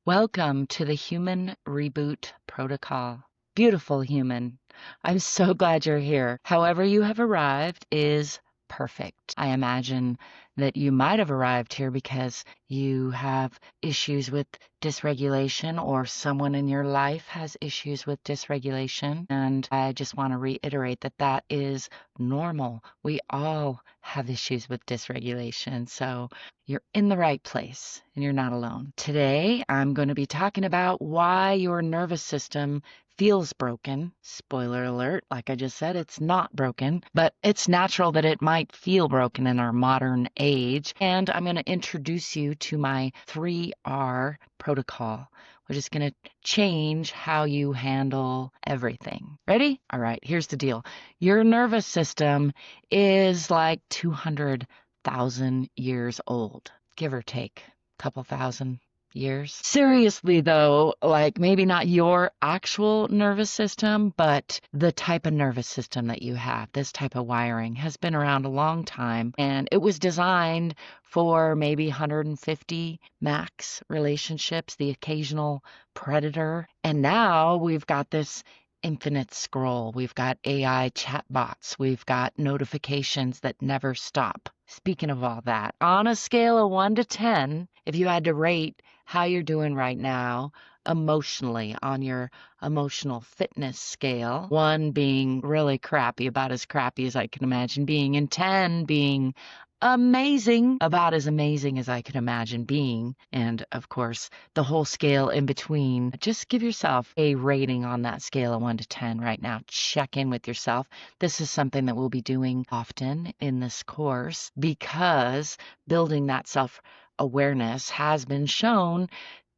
Welcome to the Human Reboot Protocol. Beautiful human. I'm so glad you're here. However you have arrived is perfect. I imagine that you might have arrived here because you have issues with dysregulation or someone in your life has issues with dysregulation. And I just want to reiterate that that is normal. We all have issues with dysregulation. So you're in the right place and you're not alone. Today, I'm going to be talking about why your nervous system feels broken. Spoiler alert, like I just said, it's not broken, but it's natural that it might feel broken in our modern age. And I'm going to introduce you to my 3R protocol, which is going to change how you handle everything. Ready? All right, here's the deal. Your nervous system is like 200,000 years old, give or take a couple thousand years. Seriously, though, like maybe not your actual nervous system, but the type of nervous system that you have, this type of wiring has been around a long time, and it was designed for maybe 150 max relationships, the occasional predator. And now we've got this infinite scroll. We've got AI chatbots. We've got notifications that never stop. Speaking of all that, on a scale of 1 to 10, if you had to rate how you're doing right now emotionally on your emotional fitness scale, 1 being really crappy, about as crappy as I can imagine being, and 10 being amazing, about as amazing as I could imagine being, and of course the whole scale in between. Just give yourself a rating on that scale of 1 to 10 right now. Check in with yourself. This is something that we'll be doing often in this course because building that self-awareness has been shown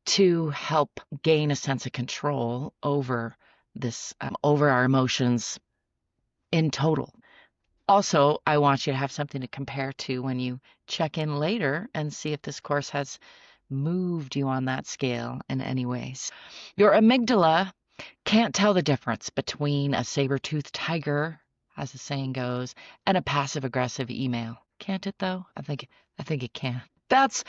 to help gain a sense of control over over our emotions in total. Also, I want you to have something to compare to when you check in later and see if this course has moved you on that scale in any ways. Your amygdala can't tell the difference between a saber-toothed tiger, as the saying goes, and a passive-aggressive email. Can't it, though? I think it can. That's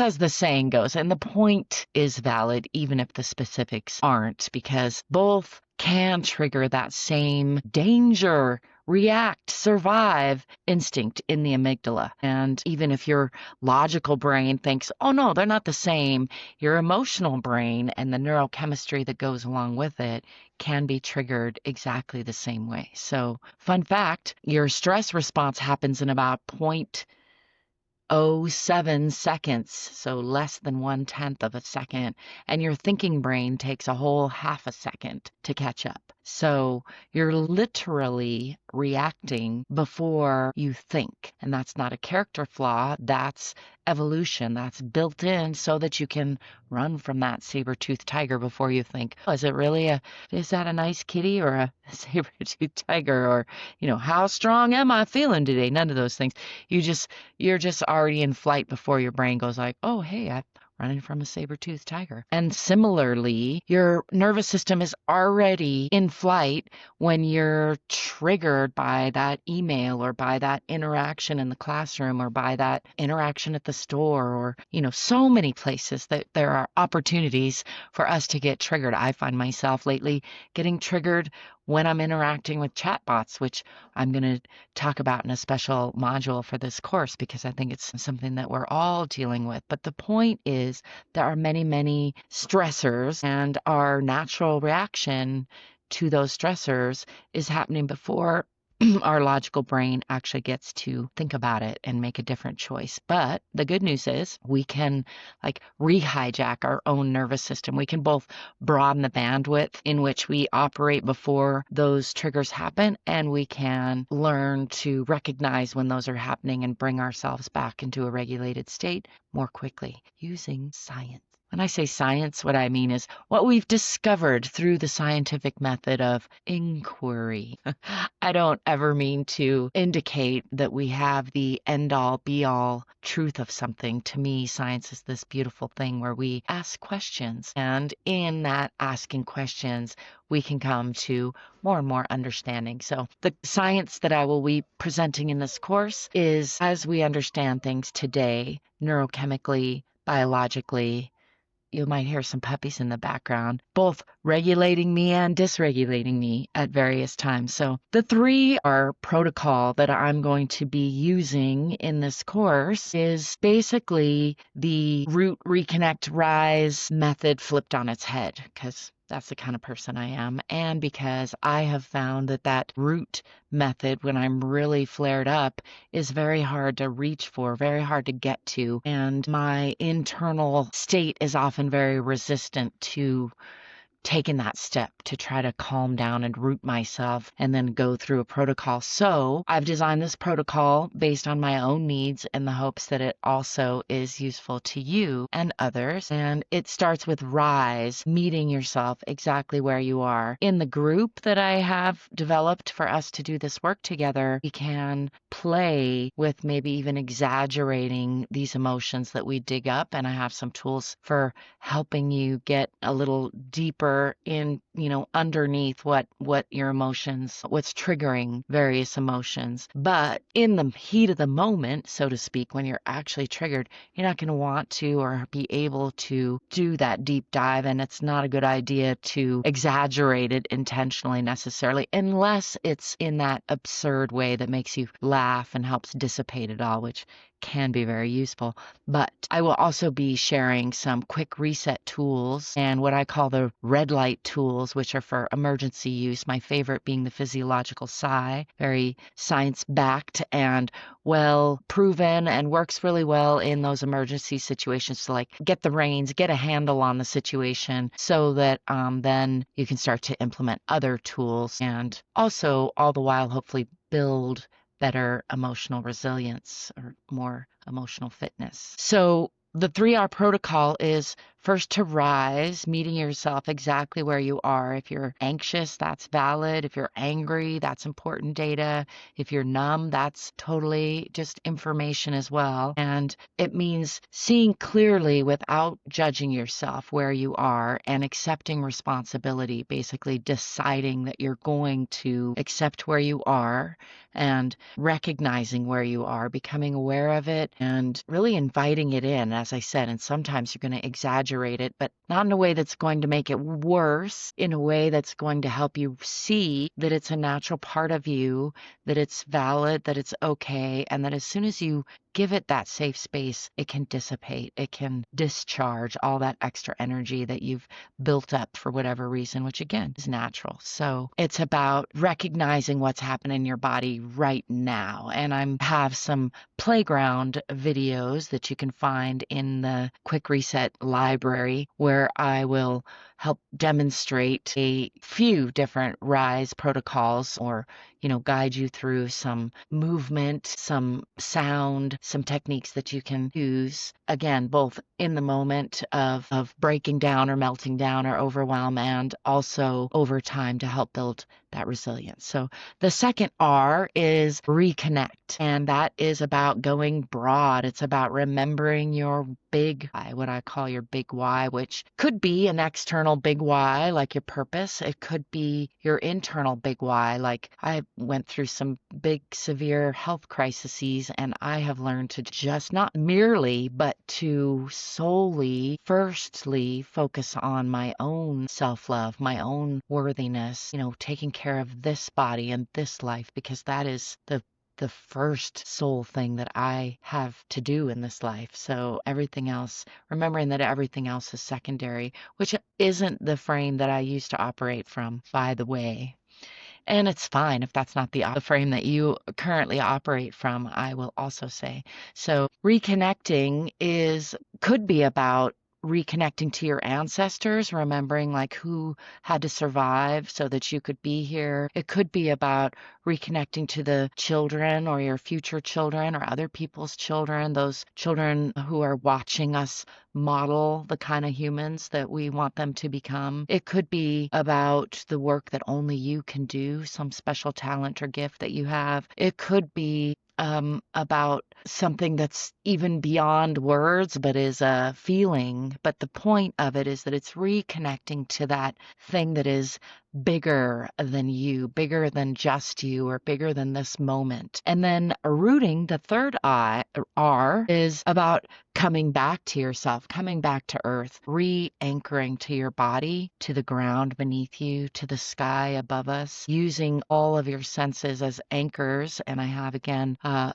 as the saying goes, and the point is valid even if the specifics aren't, because both can trigger that same danger, react, survive instinct in the amygdala. And even if your logical brain thinks, oh no, they're not the same, your emotional brain and the neurochemistry that goes along with it can be triggered exactly the same way. So, fun fact, your stress response happens in about 0.07 seconds, so less than 1/10 of a second, and your thinking brain takes a whole half a second to catch up. So you're literally reacting before you think, and that's not a character flaw, that's evolution. That's built in so that you can run from that saber-toothed tiger before you think, oh, is that a nice kitty or a saber-toothed tiger? Or, how strong am I feeling today? None of those things. You're just already in flight before your brain goes like, oh, hey, I'm running from a saber-toothed tiger. And similarly, your nervous system is already in flight when you're triggered by that email or by that interaction in the classroom or by that interaction at the store or, so many places that there are opportunities for us to get triggered. I find myself lately getting triggered when I'm interacting with chatbots, which I'm going to talk about in a special module for this course because I think it's something that we're all dealing with. But the point is there are many, many stressors, and our natural reaction to those stressors is happening before our logical brain actually gets to think about it and make a different choice. But the good news is we can rehijack our own nervous system. We can both broaden the bandwidth in which we operate before those triggers happen, and we can learn to recognize when those are happening and bring ourselves back into a regulated state more quickly using science. When I say science, what I mean is what we've discovered through the scientific method of inquiry. I don't ever mean to indicate that we have the end-all, be-all truth of something. To me, science is this beautiful thing where we ask questions, and in that asking questions, we can come to more and more understanding. So the science that I will be presenting in this course is, as we understand things today, neurochemically, biologically, You might hear some puppies in the background, both regulating me and dysregulating me at various times. So the 3R protocol that I'm going to be using in this course is basically the Root, Reconnect, Rise method flipped on its head, because that's the kind of person I am. And because I have found that root method, when I'm really flared up, is very hard to reach for, very hard to get to. And my internal state is often very resistant to taken that step to try to calm down and root myself and then go through a protocol. So I've designed this protocol based on my own needs in the hopes that it also is useful to you and others. And it starts with Rise, meeting yourself exactly where you are. In the group that I have developed for us to do this work together, we can play with maybe even exaggerating these emotions that we dig up. And I have some tools for helping you get a little deeper in, underneath what your emotions, what's triggering various emotions. But in the heat of the moment, so to speak, when you're actually triggered, you're not going to want to or be able to do that deep dive. And it's not a good idea to exaggerate it intentionally necessarily, unless it's in that absurd way that makes you laugh and helps dissipate it all, which can be very useful. But I will also be sharing some quick reset tools and what I call the red light tools, which are for emergency use. My favorite being the physiological sigh, very science-backed and well proven and works really well in those emergency situations to get the reins, get a handle on the situation so that then you can start to implement other tools and also all the while hopefully build better emotional resilience or more emotional fitness. So the 3R protocol is first to rise, meeting yourself exactly where you are. If you're anxious, that's valid. If you're angry, that's important data. If you're numb, that's totally just information as well. And it means seeing clearly without judging yourself where you are and accepting responsibility, basically deciding that you're going to accept where you are and recognizing where you are, becoming aware of it and really inviting it in, as I said. And sometimes you're going to exaggerate it, but not in a way that's going to make it worse, in a way that's going to help you see that it's a natural part of you, that it's valid, that it's okay, and that as soon as you give it that safe space, it can dissipate, it can discharge all that extra energy that you've built up for whatever reason, which again is natural. So it's about recognizing what's happening in your body right now. And I have some playground videos that you can find in the Quick Reset library where I will help demonstrate a few different Rise protocols or guide you through some movement, some sound, some techniques that you can use, again, both in the moment of breaking down or melting down or overwhelm and also over time to help build that resilience. So the second R is Reconnect, and that is about going broad. It's about remembering your big why, what I call your big why, which could be an external big why, like your purpose. It could be your internal big why, like I went through some big, severe health crises, and I have learned to just not merely, but to solely, firstly, focus on my own self-love, my own worthiness, taking care of this body and this life, because that is the first sole thing that I have to do in this life. So everything else, remembering that everything else is secondary, which isn't the frame that I used to operate from, by the way. And it's fine if that's not the frame that you currently operate from, I will also say. So reconnecting could be about reconnecting to your ancestors, remembering who had to survive so that you could be here. It could be about reconnecting to the children or your future children or other people's children, those children who are watching us model the kind of humans that we want them to become. It could be about the work that only you can do, some special talent or gift that you have. It could be about something that's even beyond words, but is a feeling. But the point of it is that it's reconnecting to that thing that is bigger than you, bigger than just you, or bigger than this moment. And then rooting, the third R, is about coming back to yourself, coming back to earth, re-anchoring to your body, to the ground beneath you, to the sky above us, using all of your senses as anchors. And I have, again, a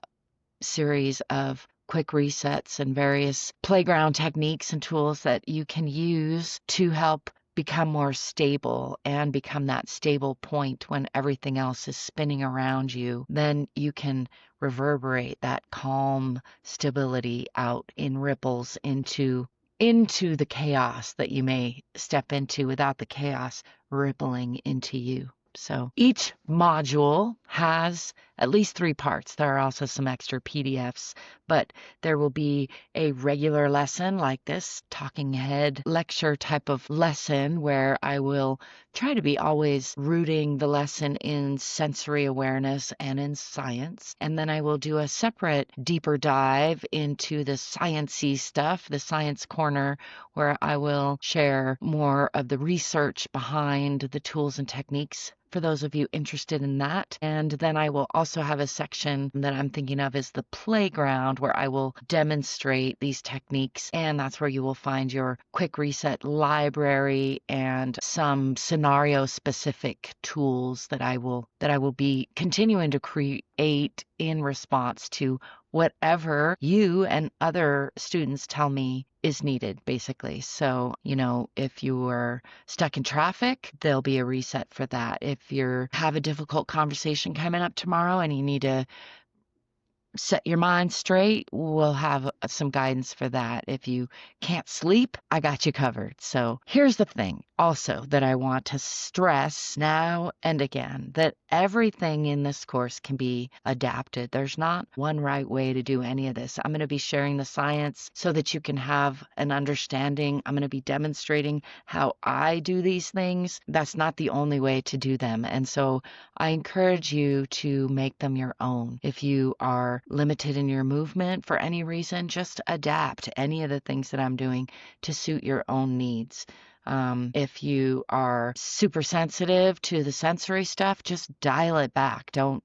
series of quick resets and various playground techniques and tools that you can use to help become more stable and become that stable point when everything else is spinning around you. Then you can reverberate that calm stability out in ripples into the chaos that you may step into without the chaos rippling into you. So each module has at least 3 parts. There are also some extra PDFs, but there will be a regular lesson like this talking head lecture type of lesson where I will try to be always rooting the lesson in sensory awareness and in science. And then I will do a separate deeper dive into the sciencey stuff, the science corner, where I will share more of the research behind the tools and techniques for those of you interested in that. And then I will also have a section that I'm thinking of as the playground, where I will demonstrate these techniques. And that's where you will find your quick reset library and some scenario specific tools that I will be continuing to create in response to whatever you and other students tell me is needed, basically. So, if you are stuck in traffic, there'll be a reset for that. If you have a difficult conversation coming up tomorrow and you need to set your mind straight, we'll have some guidance for that. If you can't sleep, I got you covered. So here's the thing also that I want to stress now and again, that everything in this course can be adapted. There's not one right way to do any of this. I'm going to be sharing the science so that you can have an understanding. I'm going to be demonstrating how I do these things. That's not the only way to do them. And so I encourage you to make them your own. If you are limited in your movement for any reason, just adapt any of the things that I'm doing to suit your own needs. If you are super sensitive to the sensory stuff, just dial it back. Don't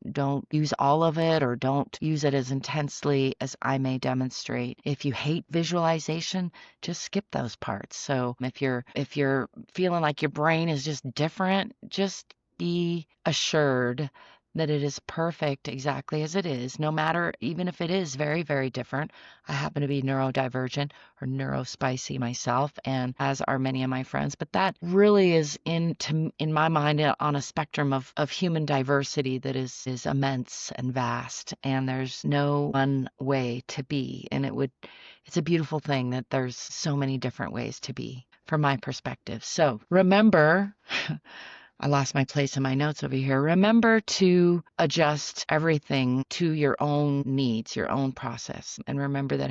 use all of it, or don't use it as intensely as I may demonstrate. If you hate visualization, just skip those parts. So if you're feeling like your brain is just different, just be assured that it is perfect exactly as it is, no matter, even if it is very, very different. I happen to be neurodivergent or neurospicy myself, and as are many of my friends, but that really is in my mind on a spectrum of human diversity that is immense and vast, and there's no one way to be. And it's a beautiful thing that there's so many different ways to be from my perspective. So remember, I lost my place in my notes over here. Remember to adjust everything to your own needs, your own process. And remember that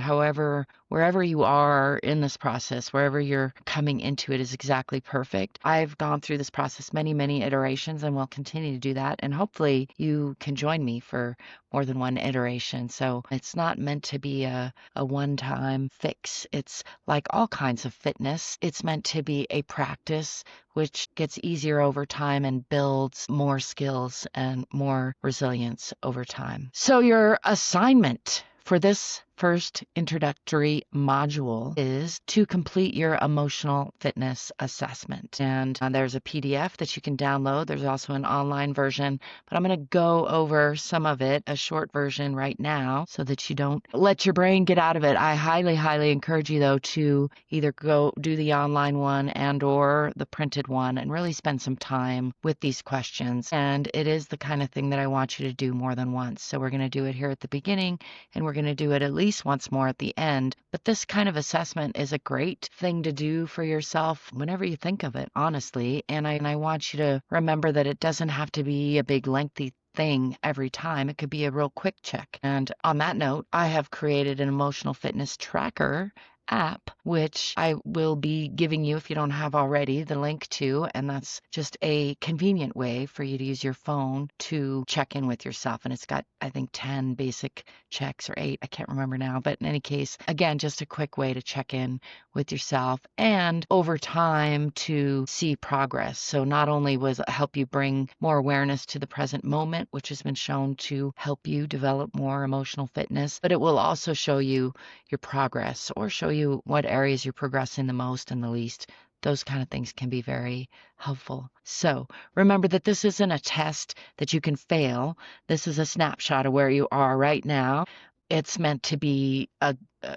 wherever you are in this process, wherever you're coming into it is exactly perfect. I've gone through this process many, many iterations and will continue to do that. And hopefully you can join me for more than one iteration. So it's not meant to be a one-time fix. It's like all kinds of fitness. It's meant to be a practice which gets easier over time and builds more skills and more resilience over time. So your assignment for this first introductory module is to complete your emotional fitness assessment. And there's a PDF that you can download. There's also an online version, but I'm going to go over some of it, a short version right now, so that you don't let your brain get out of it. I highly, highly encourage you, though, to either go do the online one and or the printed one and really spend some time with these questions. And it is the kind of thing that I want you to do more than once. So we're going to do it here at the beginning, and we're going to do it at least once more at the end. But this kind of assessment is a great thing to do for yourself whenever you think of it, honestly. And I want you to remember that it doesn't have to be a big lengthy thing every time. It could be a real quick check. And on that note, I have created an emotional fitness tracker app, which I will be giving you if you don't have already the link to, and that's just a convenient way for you to use your phone to check in with yourself. And it's got, I think, 10 basic checks or 8, I can't remember now, but in any case, again, just a quick way to check in with yourself and over time to see progress. So not only was it help you bring more awareness to the present moment, which has been shown to help you develop more emotional fitness, but it will also show you your progress or show you what areas you're progressing the most and the least. Those kind of things can be very helpful. So remember that this isn't a test that you can fail. This is a snapshot of where you are right now. It's meant to be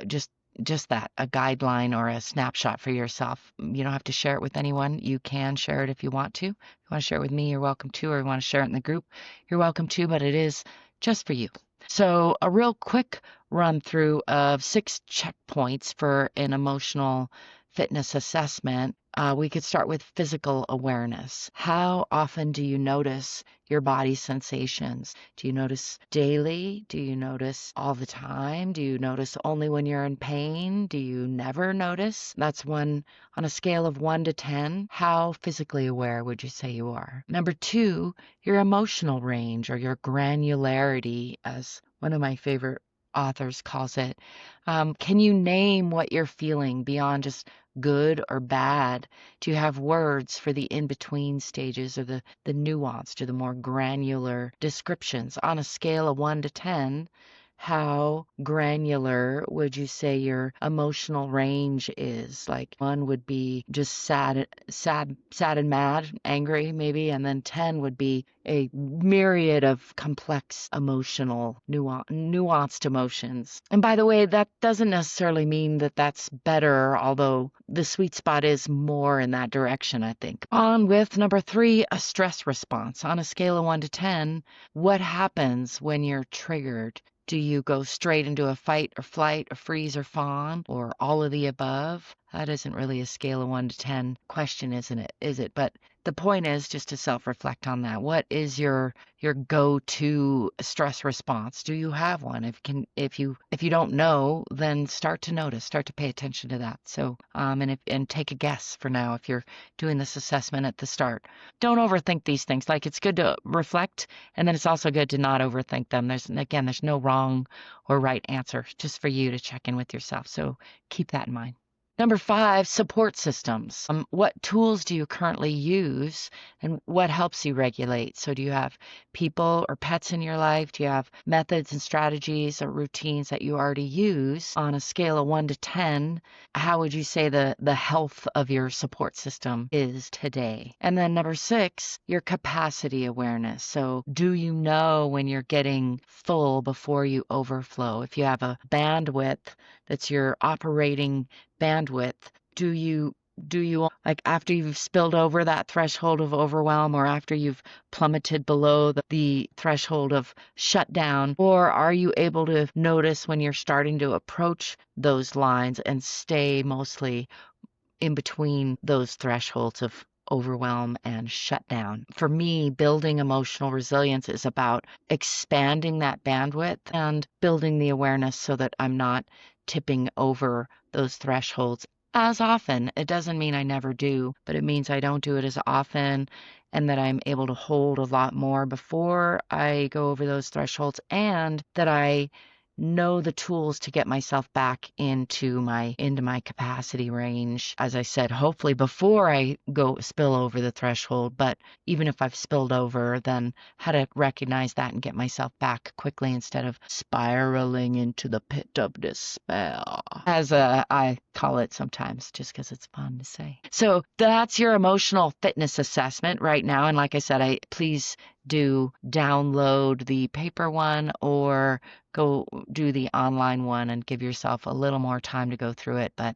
just that, a guideline or a snapshot for yourself. You don't have to share it with anyone. You can share it if you want to. If you want to share it with me, you're welcome to, or you want to share it in the group, you're welcome to, but it is just for you. So a real quick run through of 6 checkpoints for an emotional fitness assessment. We could start with physical awareness. How often do you notice your body sensations? Do you notice daily? Do you notice all the time? Do you notice only when you're in pain? Do you never notice? That's one on a scale of 1 to 10. How physically aware would you say you are? Number 2, your emotional range or your granularity, as one of my favorite authors calls it. Can you name what you're feeling beyond just good or bad? Do you have words for the in-between stages or the nuanced or the more granular descriptions? On a scale of 1 to 10, how granular would you say your emotional range is? Like 1 would be just sad and mad, angry maybe, and then 10 would be a myriad of complex emotional, nuanced emotions. And by the way, that doesn't necessarily mean that that's better, although the sweet spot is more in that direction, I think. On with number 3, a stress response. On a scale of 1 to 10, what happens when you're triggered? Do you go straight into a fight or flight or freeze or fawn or all of the above? That isn't really a scale of 1 to 10 question, isn't it? Is it? But the point is just to self-reflect on that. What is your go-to stress response? Do you have one? If you don't know, then start to notice, start to pay attention to that. So and take a guess for now if you're doing this assessment at the start. Don't overthink these things. Like, it's good to reflect, and then it's also good to not overthink them. There's no wrong or right answer, just for you to check in with yourself. So keep that in mind. Number 5, support systems. What tools do you currently use and what helps you regulate? So do you have people or pets in your life? Do you have methods and strategies or routines that you already use? On a scale of 1 to 10, how would you say the health of your support system is today? And then number 6, your capacity awareness. So do you know when you're getting full before you overflow? If you have a bandwidth that's your operating bandwidth, do you like after you've spilled over that threshold of overwhelm or after you've plummeted below the threshold of shutdown, or are you able to notice when you're starting to approach those lines and stay mostly in between those thresholds of overwhelm and shutdown? For me, building emotional resilience is about expanding that bandwidth and building the awareness so that I'm not tipping over those thresholds as often. It doesn't mean I never do, but it means I don't do it as often and that I'm able to hold a lot more before I go over those thresholds, and that I know the tools to get myself back into my capacity range. As I said, hopefully before I go spill over the threshold, but even if I've spilled over, then how to recognize that and get myself back quickly instead of spiraling into the pit of despair, as I call it sometimes, just because it's fun to say. So that's your emotional fitness assessment right now. And like I said, please do download the paper one or go do the online one and give yourself a little more time to go through it. But in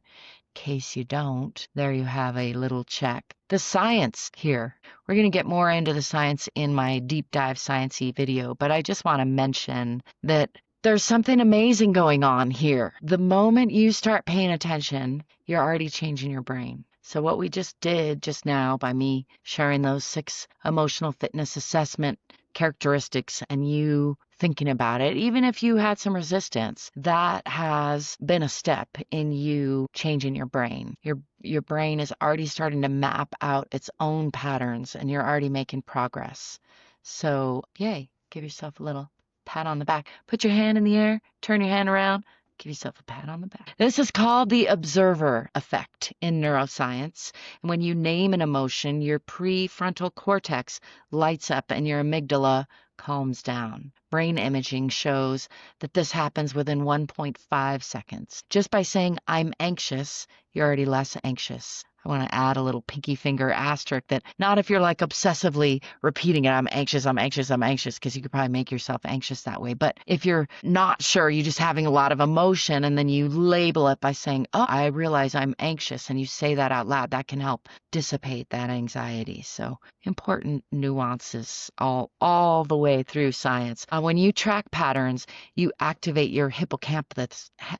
case you don't, there you have a little check. The science here. We're going to get more into the science in my deep dive science-y video, but I just want to mention that there's something amazing going on here. The moment you start paying attention, you're already changing your brain. So what we just did just now by me sharing those 6 emotional fitness assessment characteristics and you thinking about it, even if you had some resistance, that has been a step in you changing your brain. Your brain is already starting to map out its own patterns and you're already making progress. So, yay, give yourself a little pat on the back. Put your hand in the air, turn your hand around, give yourself a pat on the back. This is called the observer effect in neuroscience. And when you name an emotion, your prefrontal cortex lights up and your amygdala calms down. Brain imaging shows that this happens within 1.5 seconds. Just by saying, I'm anxious, you're already less anxious. I want to add a little pinky finger asterisk that not if you're like obsessively repeating it, I'm anxious, I'm anxious, I'm anxious, because you could probably make yourself anxious that way. But if you're not sure, you're just having a lot of emotion and then you label it by saying, oh, I realize I'm anxious, and you say that out loud, that can help dissipate that anxiety. So important nuances all the way through science. When you track patterns, you activate your hippocampus. I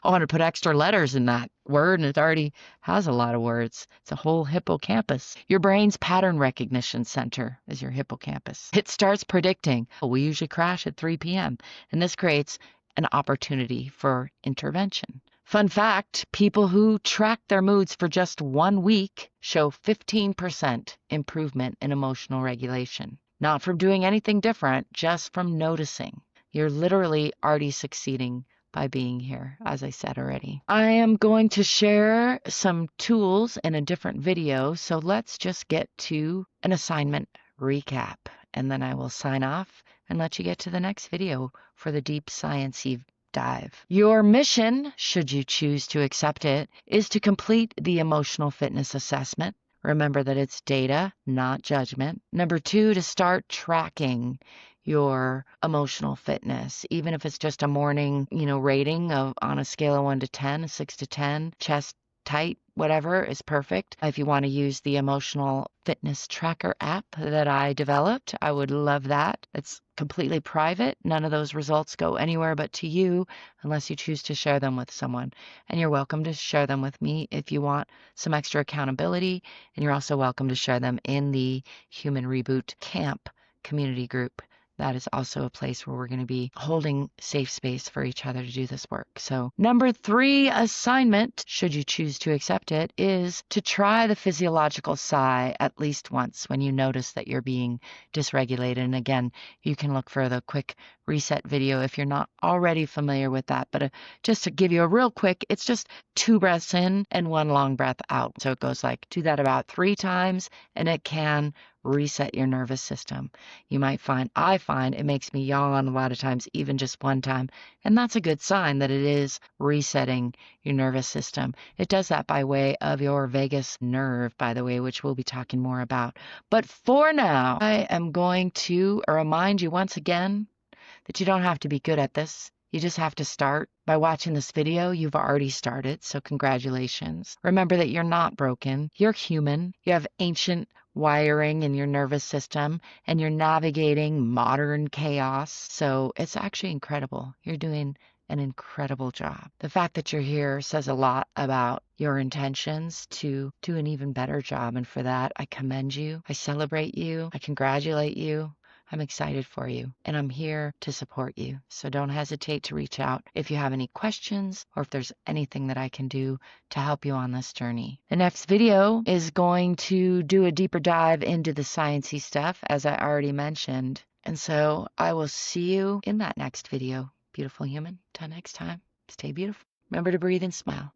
want to put extra letters in that word, and it already has a lot of words. It's a whole hippocampus. Your brain's pattern recognition center is your hippocampus. It starts predicting. We usually crash at 3 p.m., and this creates an opportunity for intervention. Fun fact, people who track their moods for just 1 week show 15% improvement in emotional regulation. Not from doing anything different, just from noticing. You're literally already succeeding by being here, as I said already. I am going to share some tools in a different video, so let's just get to an assignment recap, and then I will sign off and let you get to the next video for the deep science-y dive. Your mission, should you choose to accept it, is to complete the emotional fitness assessment. Remember that it's data, not judgment. Number 2, to start tracking your emotional fitness, even if it's just a morning, rating on a scale of 1 to 10, 6 to 10, chest tight, whatever is perfect. If you want to use the emotional fitness tracker app that I developed, I would love that. It's completely private. None of those results go anywhere but to you unless you choose to share them with someone. And you're welcome to share them with me if you want some extra accountability. And you're also welcome to share them in the Human Reboot Camp community group. That is also a place where we're going to be holding safe space for each other to do this work. So number 3 assignment, should you choose to accept it, is to try the physiological sigh at least once when you notice that you're being dysregulated. And again, you can look for the quick reset video if you're not already familiar with that. But just to give you a real quick, it's just 2 breaths in and 1 long breath out. So it goes like, do that about 3 times, and it can reset your nervous system. You might find, I find it makes me yawn a lot of times, even just 1 time. And that's a good sign that it is resetting your nervous system. It does that by way of your vagus nerve, by the way, which we'll be talking more about. But for now, I am going to remind you once again that you don't have to be good at this. You just have to start. By watching this video, you've already started, so congratulations. Remember that you're not broken. You're human. You have ancient wiring in your nervous system, and you're navigating modern chaos. So it's actually incredible. You're doing an incredible job. The fact that you're here says a lot about your intentions to do an even better job. And for that, I commend you. I celebrate you. I congratulate you. I'm excited for you, and I'm here to support you. So don't hesitate to reach out if you have any questions or if there's anything that I can do to help you on this journey. The next video is going to do a deeper dive into the sciencey stuff, as I already mentioned. And so I will see you in that next video. Beautiful human. Till next time, stay beautiful. Remember to breathe and smile.